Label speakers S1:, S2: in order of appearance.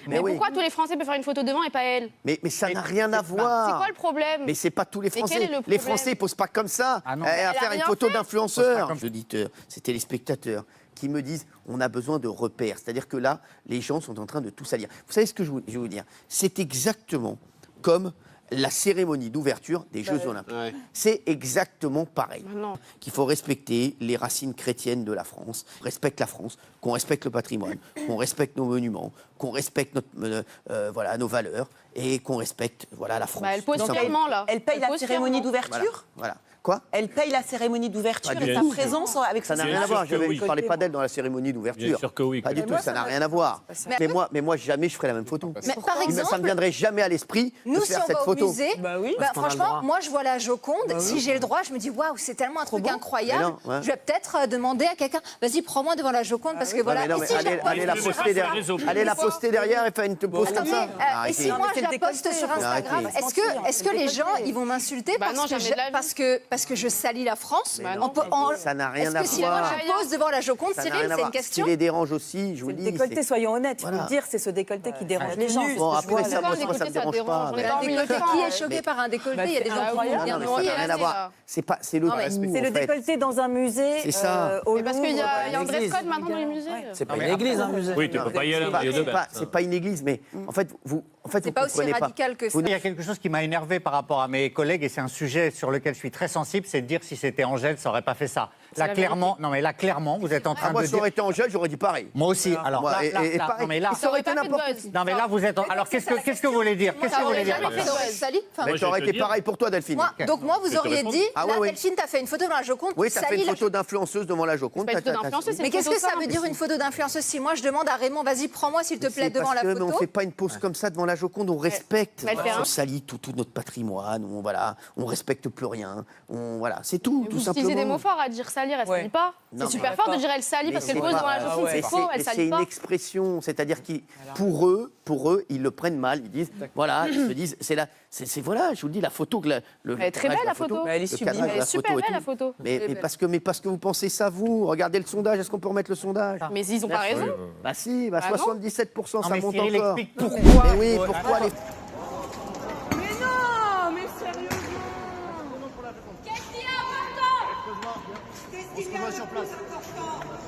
S1: Mais pourquoi tous les Français peuvent faire une photo devant et pas elle?
S2: Mais ça n'a rien à voir.
S1: C'est quoi le problème?
S2: Mais c'est pas tous les Français.
S1: quel est le
S2: Les
S1: problème?
S2: Français ne posent pas comme ça à faire une
S1: rien
S2: photo
S1: fait.
S2: d'influenceur. Les auditeurs, ces téléspectateurs qui me disent on a besoin de repères. C'est-à-dire que là, les gens sont en train de tout salir. Vous savez ce que je vais vous dire? C'est exactement comme la cérémonie d'ouverture des Jeux Olympiques. Ouais. C'est exactement pareil. Qu'il faut respecter les racines chrétiennes de la France, respecte la France, qu'on respecte le patrimoine, qu'on respecte nos monuments, qu'on respecte voilà, nos valeurs et qu'on respecte la France.
S1: Elle pose clairement là.
S3: Elle paye la cérémonie d'ouverture.
S2: Voilà. Quoi?
S3: Elle paye la cérémonie d'ouverture et sa présence avec
S2: ça n'a rien à voir. Je ne parlais pas d'elle dans la cérémonie d'ouverture.
S4: Bien sûr que oui.
S2: Pas du tout, ça n'a rien à voir. Mais moi, jamais je ferai la même photo.
S5: Mais par exemple,
S2: ça ne me viendrait jamais à l'esprit de faire cette photo.
S5: Musée, franchement, moi je vois la Joconde. Si j'ai le droit, je me dis waouh, c'est tellement un truc incroyable. Je vais peut-être demander à quelqu'un, vas-y, prends-moi devant la Joconde parce que voilà.
S2: Allez la poster derrière et faire une pose comme ça.
S5: Et si moi je la poste sur Instagram, est-ce que les gens ils vont m'insulter parce que je salis la France?
S2: Ça n'a rien à voir.
S5: Est-ce que si moi je pose devant la Joconde, Cyril, c'est une question?
S2: Ce qui les dérange aussi, je vous dis.
S3: Le décolleté, soyons honnêtes, il faut le dire, c'est ce décolleté qui dérange les gens.
S2: Bon, après ça, moi, ça me dérange pas.
S5: Qui est choqué par un décolleté? Il y a des gens qui vont bien
S2: ça n'a rien à voir. C'est le
S3: décolleté dans un musée.
S2: C'est ça.
S1: Parce qu'il y a un dress code maintenant dans les musées.
S2: C'est pas une église, un musée.
S4: Oui, tu peux pas y aller.
S2: C'est pas une église, mais en fait, vous
S5: c'est pas aussi radical que ça.
S6: Il y a quelque chose qui m'a énervé par rapport à mes collègues et c'est un sujet sur lequel je suis très sensible, c'est de dire si c'était Angèle, ça aurait pas fait ça. Là clairement, vous êtes en train de
S2: moi,
S6: dire.
S2: si ça aurait été Angèle, j'aurais dit pareil.
S6: Moi aussi. Alors
S2: pareil.
S6: non mais là,
S2: ça aurait été n'importe qui.
S6: Non mais là vous êtes. Alors qu'est-ce que vous voulez dire? Qu'est-ce que vous voulez dire?
S2: Mais ça aurait été pareil pour toi, Delphine.
S5: Donc moi, vous auriez dit, Delphine, t'as fait une photo dans la Joconde.
S2: Oui, t'as fait une photo d'influenceuse devant la Joconde.
S5: Mais qu'est-ce que ça veut dire une photo d'influenceuse? Si moi je demande à Raymond, vas-y, prends-moi s'il te plaît devant la photo.
S2: On fait pas une pose comme ça devant la Joconde, on respecte. On salit tout notre patrimoine, on respecte plus rien. Voilà, c'est tout simplement.
S1: Vous utilisez des mots forts à dire salir, elle salit pas. C'est super fort de dire elle salit parce qu'elle pose devant la Joconde, c'est faux, elle salit pas.
S2: C'est une expression, c'est-à-dire que pour eux, ils le prennent mal, ils disent, voilà, ils se disent, voilà, je vous le dis, la photo.
S1: Elle est très belle la photo.
S3: Elle est sublime,
S1: elle est super belle la photo.
S2: Mais parce que vous pensez ça, vous, regardez le sondage, est-ce qu'on peut remettre le sondage?
S1: Mais ils ont pas raison.
S2: Bah si, 77%, ça monte
S6: Cyril
S2: encore.
S6: explique pourquoi.
S2: Mais oui, pourquoi les...
S7: Mais non, mais sérieusement. Qu'est-ce qu'il y a important? Qu'est-ce qu'il y a de plus important?